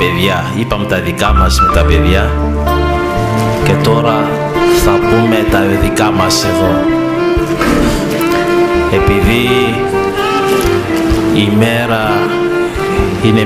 παιδιά. Είπαμε τα δικά μας με τα παιδιά και τώρα θα πούμε τα δικά μας εδώ. Επειδή η μέρα είναι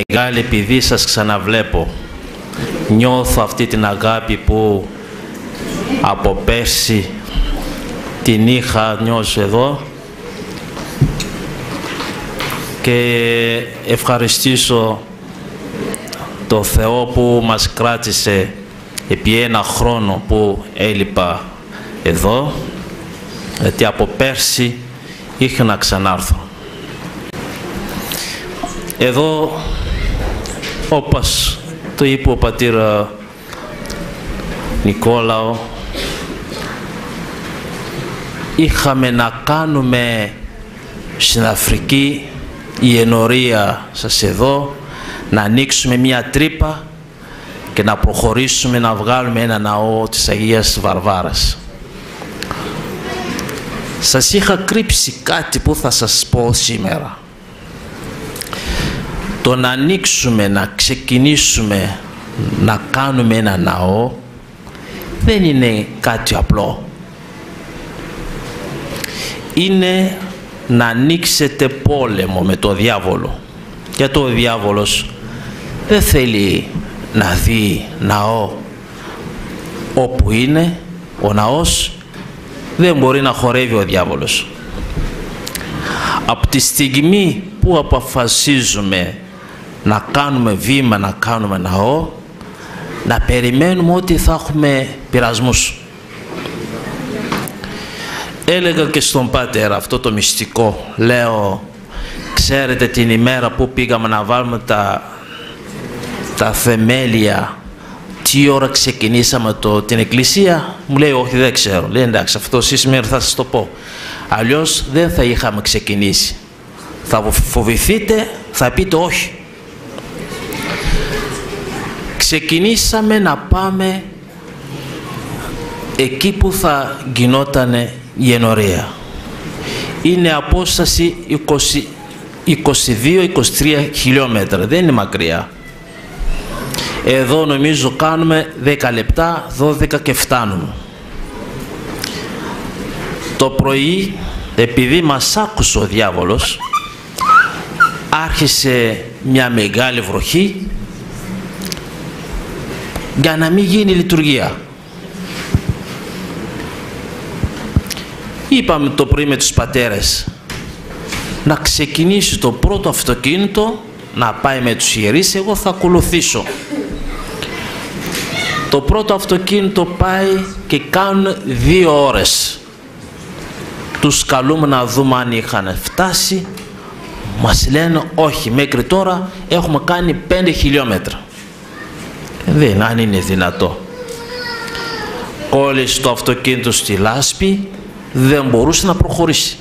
μεγάλη επειδή σας ξαναβλέπω. Νιώθω αυτή την αγάπη που από πέρσι την είχα νιώσει εδώ και ευχαριστήσω το Θεό που μας κράτησε επί ένα χρόνο που έλειπα εδώ, γιατί από πέρσι είχα να ξανάρθω. Εδώ, όπως το είπε ο πατήρ Νικόλαο, είχαμε να κάνουμε στην Αφρική η ενορία σας εδώ, να ανοίξουμε μια τρύπα και να προχωρήσουμε να βγάλουμε ένα ναό της Αγίας Βαρβάρας. Σας είχα κρύψει κάτι που θα σας πω σήμερα. Το να ανοίξουμε, να ξεκινήσουμε να κάνουμε ένα ναό δεν είναι κάτι απλό. Είναι να ανοίξετε πόλεμο με το διάβολο. Γιατί ο διάβολος δεν θέλει να δει ναό όπου είναι. Ο ναός δεν μπορεί να χορεύει ο διάβολος. Από τη στιγμή που αποφασίζουμε να κάνουμε βήμα, να κάνουμε ναό, να περιμένουμε ότι θα έχουμε πειρασμούς. Έλεγα και στον πατέρα αυτό το μυστικό. Λέω, ξέρετε την ημέρα που πήγαμε να βάλουμε τα θεμέλια, τι ώρα ξεκινήσαμε την εκκλησία? Μου λέει, όχι, δεν ξέρω. Λέει, εντάξει, αυτό σήμερα θα σας το πω. Αλλιώς δεν θα είχαμε ξεκινήσει. Θα φοβηθείτε, θα πείτε όχι. Ξεκινήσαμε να πάμε εκεί που θα γινόταν η ενορία. Είναι απόσταση 22-23 χιλιόμετρα, δεν είναι μακριά. Εδώ νομίζω κάνουμε 10 λεπτά, 12 και φτάνουμε. Το πρωί, επειδή μας άκουσε ο διάβολος, άρχισε μια μεγάλη βροχή για να μην γίνει λειτουργία. Είπαμε το πρωί με τους πατέρες να ξεκινήσει το πρώτο αυτοκίνητο, να πάει με τους ιερείς, εγώ θα ακολουθήσω. Το πρώτο αυτοκίνητο πάει και κάνουν 2 ώρες. Τους καλούμε να δούμε αν είχαν φτάσει. Μας λένε όχι, μέχρι τώρα έχουμε κάνει 5 χιλιόμετρα. Δεν, αν είναι δυνατό. Κόλλησε το αυτοκίνητο στη λάσπη, δεν μπορούσε να προχωρήσει.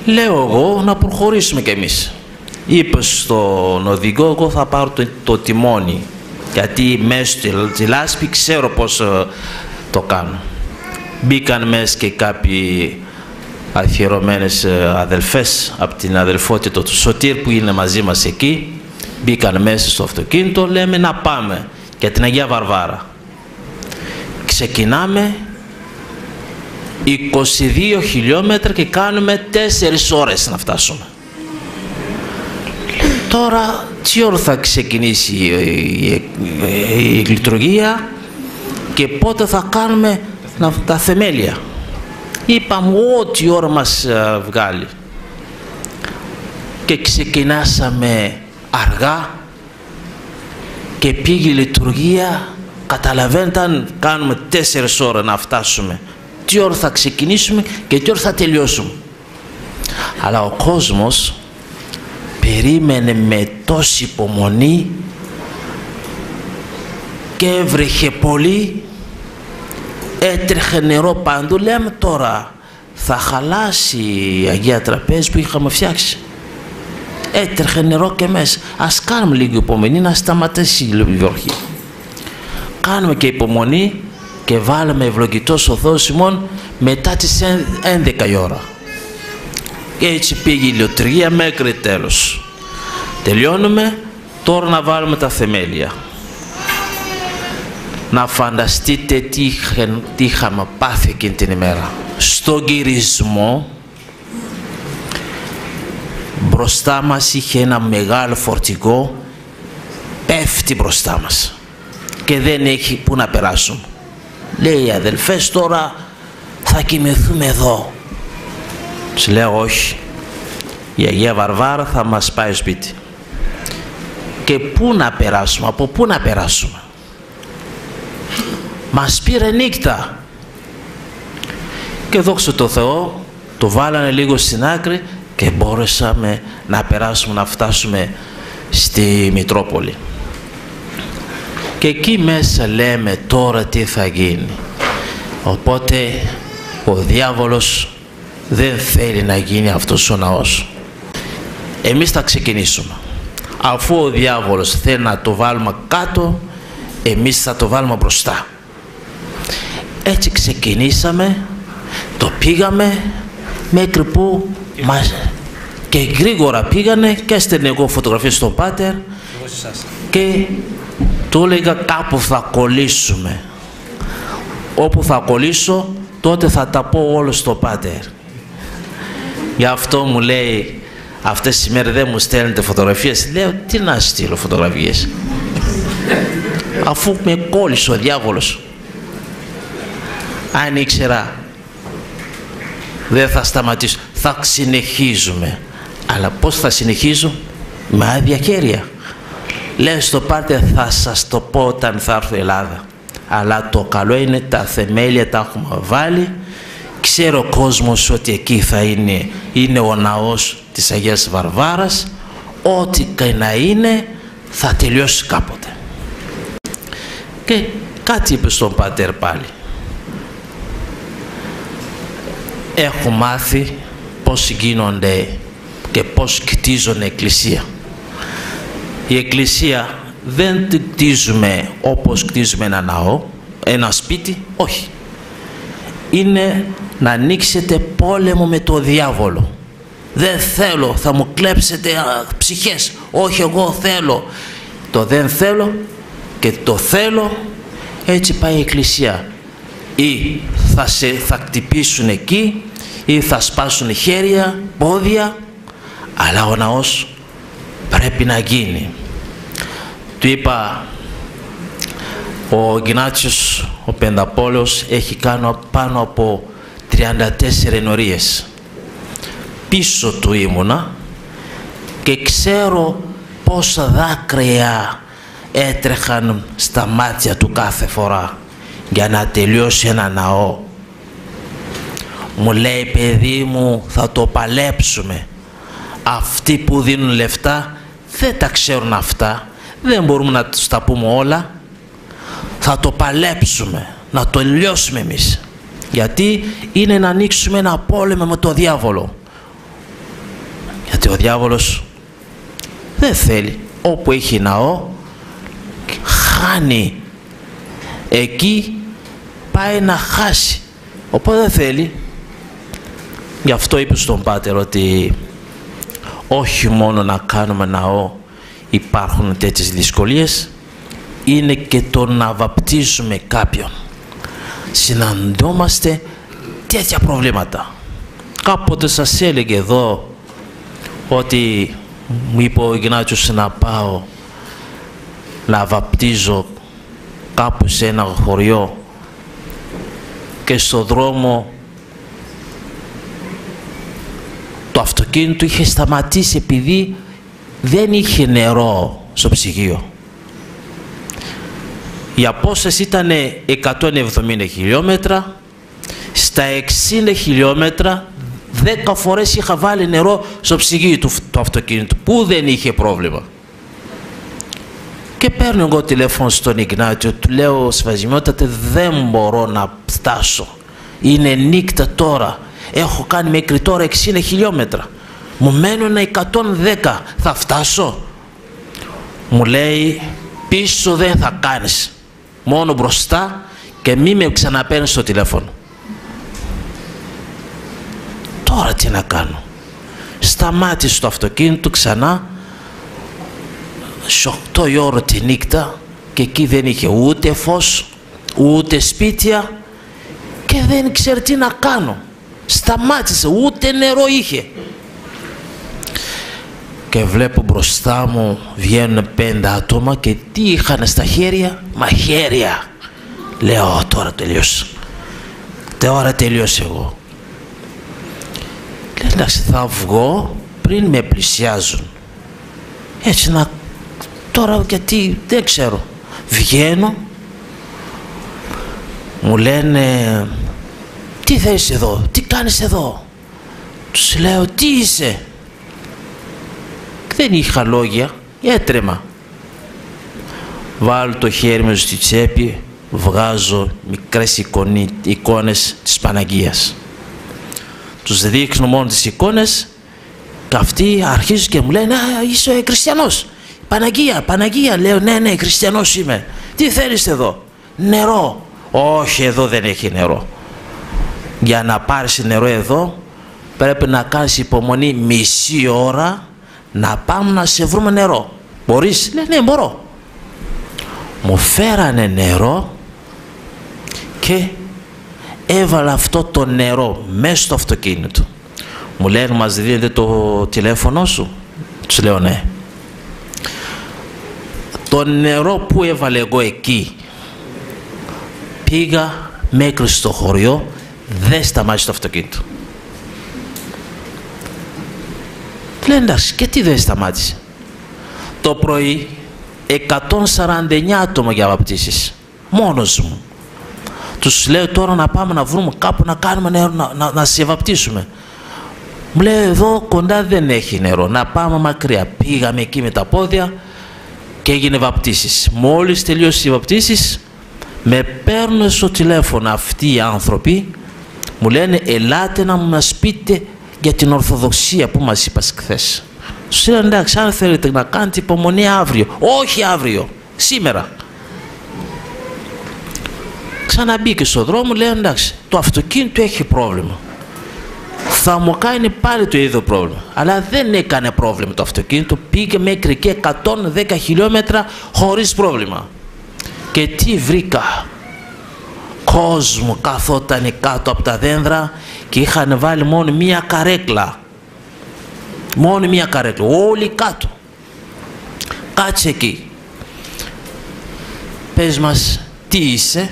Λέω εγώ να προχωρήσουμε κι εμείς. Είπε στον οδηγό, εγώ θα πάρω το τιμόνι, γιατί μέσα στη λάσπη ξέρω πώς το κάνω. Μπήκαν μέσα και κάποιοι αφιερωμένες αδελφές από την αδελφότητα του Σωτήρ που είναι μαζί μας εκεί. Μπήκαν μέσα στο αυτοκίνητο, λέμε να πάμε για την Αγία Βαρβάρα. Ξεκινάμε 22 χιλιόμετρα και κάνουμε 4 ώρες να φτάσουμε. Τώρα τι ώρα θα ξεκινήσει η λειτουργία και πότε θα κάνουμε τα θεμέλια? Είπαμε ό,τι ώρα μας βγάλει. Και ξεκινάσαμε αργά και πήγε η λειτουργία. Καταλαβαίνετε, αν κάνουμε 4 ώρες να φτάσουμε, τι ώρα θα ξεκινήσουμε και τι ώρα θα τελειώσουμε? Αλλά ο κόσμος περίμενε με τόση υπομονή και έβρεχε πολύ, έτρεχε νερό παντού. Λέμε τώρα θα χαλάσει η Αγία Τραπέζη που είχαμε φτιάξει. Έτρεχε νερό και μέσα. Ας κάνουμε λίγο υπομονή να σταματήσει η βροχή. Κάνουμε και υπομονή και βάλαμε ευλογητός ο Θεός ημών μετά τις 11 η ώρα. Και έτσι πήγε η λειτουργία μέχρι τέλος. Τελειώνουμε, τώρα να βάλουμε τα θεμέλια. Να φανταστείτε τι είχαμε πάθει εκείνη την ημέρα. Στον γυρισμό, μπροστά μας είχε ένα μεγάλο φορτηγό, πέφτει μπροστά μας και δεν έχει που να περάσουμε. Λέει οι αδελφές, τώρα θα κοιμηθούμε εδώ. Τους λέω όχι, η Αγία Βαρβάρα θα μας πάει σπίτι. Και πού να περάσουμε, από πού να περάσουμε? Μας πήρε νύχτα. Και δόξα τω Θεώ, το βάλανε λίγο στην άκρη και μπόρεσαμε να περάσουμε, να φτάσουμε στη Μητρόπολη. Και εκεί μέσα λέμε τώρα τι θα γίνει. Οπότε ο διάβολος δεν θέλει να γίνει αυτός ο ναός. Εμείς θα ξεκινήσουμε. Αφού ο διάβολος θέλει να το βάλουμε κάτω, εμείς θα το βάλουμε μπροστά. Έτσι ξεκινήσαμε, το πήγαμε μέχρι που μας... και γρήγορα πήγανε και έστελνε εγώ φωτογραφίες στον Πάτερ και του έλεγα κάπου θα κολλήσουμε. Όπου θα κολλήσω τότε θα τα πω όλο στο Πάτερ. Γι' αυτό μου λέει αυτές τις μέρες δεν μου στέλνετε φωτογραφίες. Λέω τι να στείλω φωτογραφίες αφού με κόλλησε ο διάβολος. Αν ήξερα δεν θα σταματήσω, θα συνεχίζουμε. Αλλά πώς θα συνεχίζω? Με άδεια χέρια. Λέω στο Πάτερ θα σας το πω όταν θα έρθω Ελλάδα. Αλλά το καλό είναι τα θεμέλια τα έχουμε βάλει. Ξέρω ο κόσμος ότι εκεί θα είναι ο ναός της Αγίας Βαρβάρας. Ό,τι και να είναι θα τελειώσει κάποτε. Και κάτι είπε στον Πάτερ πάλι. Έχω μάθει πώς γίνονται και πώς κτίζονται εκκλησία. Η εκκλησία δεν την κτίζουμε όπως κτίζουμε ένα ναό, ένα σπίτι, όχι. Είναι να ανοίξετε πόλεμο με το διάβολο. Δεν θέλω, θα μου κλέψετε ψυχές. Όχι, εγώ θέλω. Το δεν θέλω και το θέλω, έτσι πάει η εκκλησία. Ή θα χτυπήσουν εκεί, ή θα σπάσουν χέρια, πόδια, αλλά ο ναός πρέπει να γίνει. Του είπα, ο Ιγνάτιος ο Πενταπόλεως έχει κάνει πάνω από 34 ενορίες. Πίσω του ήμουνα και ξέρω πόσα δάκρυα έτρεχαν στα μάτια του κάθε φορά για να τελειώσει ένα ναό. Μου λέει, παιδί μου, θα το παλέψουμε. Αυτοί που δίνουν λεφτά δεν τα ξέρουν αυτά. Δεν μπορούμε να τους τα πούμε όλα. Θα το παλέψουμε, να το τελειώσουμε εμείς. Γιατί είναι να ανοίξουμε ένα πόλεμο με το διάβολο. Γιατί ο διάβολος δεν θέλει. Όπου έχει ναό, χάνει. Εκεί πάει να χάσει. Οπότε δεν θέλει. Γι' αυτό είπε στον Πάτερ ότι όχι μόνο να κάνουμε ναό υπάρχουν τέτοιες δυσκολίες, είναι και το να βαπτίζουμε κάποιον. Συναντώμαστε τέτοια προβλήματα. Κάποτε σας έλεγε εδώ ότι μου είπε ο Ιγνάτιος να πάω να βαπτίζω κάπου σε ένα χωριό και στο δρόμο το αυτοκίνητο είχε σταματήσει επειδή δεν είχε νερό στο ψυγείο. Η απόσταση ήταν 170 χιλιόμετρα. Στα 60 χιλιόμετρα 10 φορές είχα βάλει νερό στο ψυγείο του αυτοκίνητου που δεν είχε πρόβλημα. Και παίρνω εγώ τηλέφωνο στον Ιγνάτιο, του λέω σεβασμιότατε δεν μπορώ να φτάσω. Είναι νύχτα τώρα. Έχω κάνει μέχρι τώρα 60 χιλιόμετρα. Μου μένουν 110. Θα φτάσω? Μου λέει πίσω δεν θα κάνεις. Μόνο μπροστά και μη με ξαναπαίρνεις στο τηλέφωνο. Τώρα τι να κάνω? Σταμάτησε το αυτοκίνητο ξανά. στις 8 η ώρα τη νύχτα και εκεί δεν είχε ούτε φως, ούτε σπίτια και δεν ξέρω τι να κάνω. Σταμάτησε, ούτε νερό είχε. Και βλέπω μπροστά μου βγαίνουν 5 άτομα και τι είχαν στα χέρια? Μαχαίρια. Λέω τώρα τελείωσε. Τώρα τελείωσε εγώ. Λέω εντάξει, θα βγω πριν με πλησιάζουν. Έτσι να... Τώρα γιατί δεν ξέρω. Βγαίνω. Μου λένε τι θέλεις εδώ, τι κάνεις εδώ? Τους λέω τι είσαι? Δεν είχα λόγια, έτρεμα. Βάλω το χέρι μου στη τσέπη, βγάζω μικρές εικόνες της Παναγίας. Τους δείχνω μόνο τις εικόνες και αυτοί αρχίζουν και μου λένε είσαι χριστιανός. Παναγία, Παναγία. Λέω ναι, χριστιανός είμαι. Τι θέλεις εδώ? Νερό. Όχι, εδώ δεν έχει νερό. Για να πάρεις νερό εδώ πρέπει να κάνεις υπομονή μισή ώρα να πάμε να σε βρούμε νερό. Μπορείς? Λέει ναι, μπορώ. Μου φέρανε νερό και έβαλα αυτό το νερό μέσα στο αυτοκίνητο. Μου λένε μας δίνετε το τηλέφωνο σου? Τους λέω ναι. Το νερό που έβαλε εγώ εκεί πήγα μέχρι στο χωριό, δεν σταμάτησε το αυτοκίνητο. Λένε εντάξει, και τι δεν σταμάτησε? Το πρωί 149 άτομα για βαπτίσεις, μόνος μου. Τους λέω τώρα να πάμε να βρούμε κάπου να κάνουμε νερό, να σε βαπτίσουμε. Μου λέει εδώ κοντά δεν έχει νερό, να πάμε μακριά. Πήγαμε εκεί με τα πόδια και έγινε βαπτίσεις. Μόλις τελείωσε οι βαπτίσεις με παίρνουν στο τηλέφωνο αυτοί οι άνθρωποι, μου λένε ελάτε να μας πείτε για την Ορθοδοξία που μας είπες χθες. Τους λένε εντάξει, αν θέλετε να κάνετε υπομονή αύριο. Όχι αύριο, σήμερα. Ξαναμπήκε στο δρόμο, λέει εντάξει, το αυτοκίνητο έχει πρόβλημα. Θα μου κάνει πάλι το ίδιο πρόβλημα. Αλλά δεν έκανε πρόβλημα το αυτοκίνητο, πήγε μέχρι και 110 χιλιόμετρα χωρίς πρόβλημα. Και τι βρήκα? Κόσμο καθόταν κάτω από τα δέντρα και είχαν βάλει μόνο μία καρέκλα. Μόνο μία καρέκλα, όλοι κάτω. Κάτσε εκεί. Πες μας τι είσαι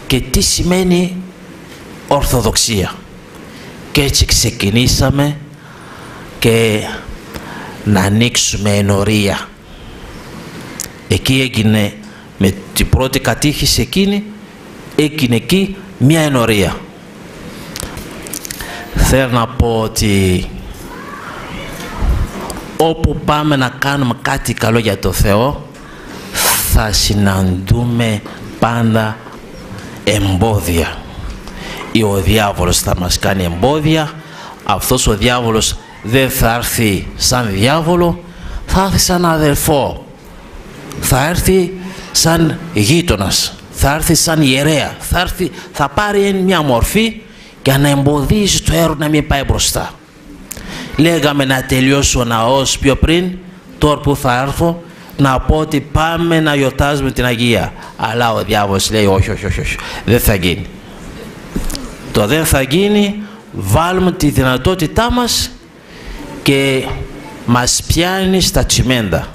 και τι σημαίνει Ορθοδοξία. Και έτσι ξεκινήσαμε και να ανοίξουμε ενορία. Εκεί έγινε, με την πρώτη κατήχηση εκείνη, έγινε εκεί μια ενορία. Θέλω να πω ότι όπου πάμε να κάνουμε κάτι καλό για το Θεό, θα συναντούμε πάντα εμπόδια. Ο διάβολος θα μας κάνει εμπόδια. Αυτός ο διάβολος δεν θα έρθει σαν διάβολο, θα έρθει σαν αδελφό, θα έρθει σαν γείτονας, θα έρθει σαν ιερέα, θα πάρει μια μορφή για να εμποδίσει το έργο να μην πάει μπροστά. Λέγαμε να τελειώσει ο ναός πιο πριν, τώρα που θα έρθω να πω ότι πάμε να γιορτάζουμε την Αγία. Αλλά ο διάβολος λέει όχι, δεν θα γίνει. Το δεν θα γίνει, βάλουμε τη δυνατότητά μας και μας πιάνει στα τσιμέντα.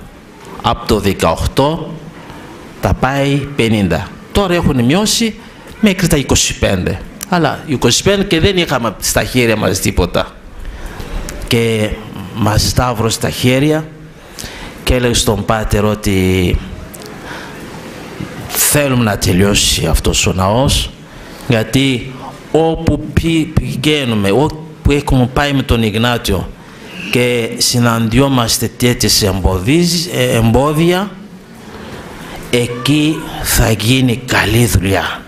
Από το 18 τα πάει 50. Τώρα έχουν μειώσει μέχρι τα 25. Αλλά 25 και δεν είχαμε στα χέρια μας τίποτα. Και μας σταύρωσε στα χέρια και έλεγε στον Πάτερ ότι θέλουμε να τελειώσει αυτός ο ναός, γιατί όπου πηγαίνουμε, όπου έχουμε πάει με τον Ιγνάτιο και συναντιόμαστε τέτοιες εμπόδια, εκεί θα γίνει καλή δουλειά.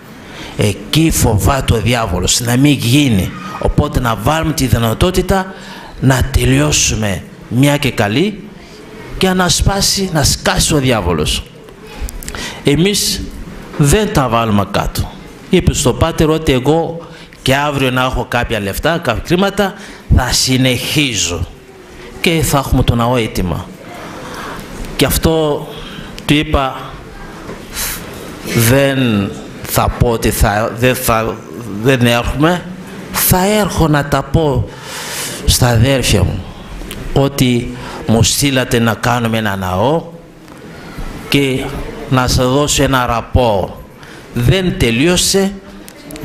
Εκεί φοβάται ο διάβολος να μην γίνει. Οπότε να βάλουμε τη δυνατότητα να τελειώσουμε μια και καλή και να σκάσει ο διάβολος. Εμείς δεν τα βάλουμε κάτω. Είπε στον Πάτερ ότι εγώ και αύριο να έχω κάποια λεφτά, κάποια χρήματα, θα συνεχίζω και θα έχουμε το ναό έτοιμα. Και αυτό του είπα, δεν θα πω ότι δεν έρχομαι, θα έρχω να τα πω στα αδέρφια μου ότι μου στείλατε να κάνουμε ένα ναό και να σας δώσω ένα ραπό. Δεν τελείωσε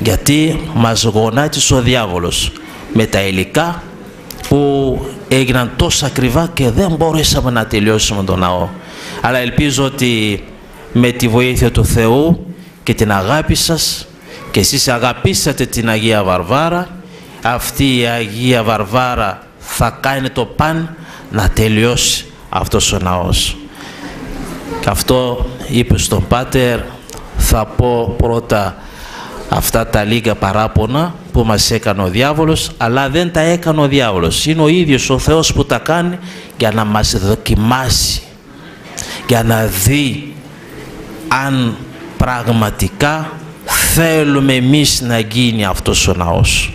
γιατί μας γονάτισε ο διάβολος με τα υλικά που έγιναν τόσο ακριβά και δεν μπορέσαμε να τελειώσουμε τον ναό. Αλλά ελπίζω ότι με τη βοήθεια του Θεού και την αγάπη σας, και εσείς αγαπήσατε την Αγία Βαρβάρα, αυτή η Αγία Βαρβάρα θα κάνει το παν να τελειώσει αυτός ο ναός. Και αυτό είπε στον Πάτερ, θα πω πρώτα αυτά τα λίγα παράπονα που μας έκανε ο διάβολος, αλλά δεν τα έκανε ο διάβολος. Είναι ο ίδιος ο Θεός που τα κάνει για να μας δοκιμάσει, για να δει αν πραγματικά θέλουμε εμείς να γίνει αυτός ο ναός.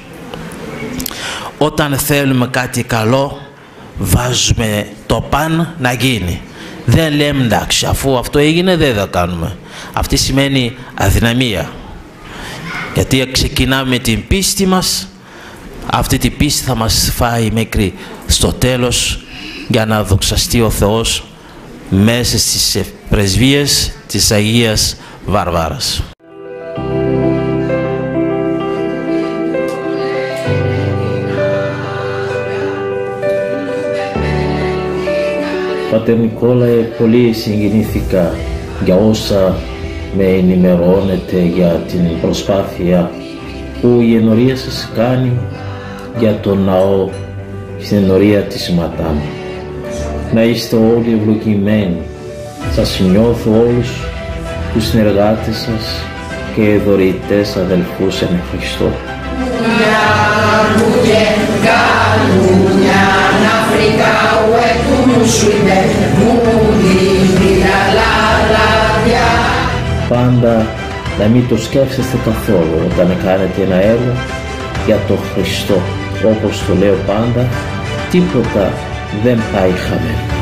Όταν θέλουμε κάτι καλό, βάζουμε το παν να γίνει. Δεν λέμε εντάξει, αφού αυτό έγινε δεν θα κάνουμε. Αυτή σημαίνει αδυναμία. Γιατί ξεκινάμε με την πίστη μας, αυτή την πίστη θα μας φάει μέχρι στο τέλος για να δοξαστεί ο Θεός μέσα στις πρεσβείες της Αγίας Βαρβάρας. Πατέρ Νικόλαε, πολύ συγκινήθηκα για όσα με ενημερώνετε για την προσπάθεια που η ενορία σας κάνει για τον ναό στην ενορία της Ματάμ. Να είστε όλοι ευλογημένοι. Σας νιώθω όλους τους συνεργάτες σας και δωρητές αδελφούς εν Χριστώ. Πάντα να μην το σκέφτεστε καθόλου όταν κάνετε ένα έργο για τον Χριστό. Όπως το λέω πάντα, τίποτα δεν πάει χαμένο.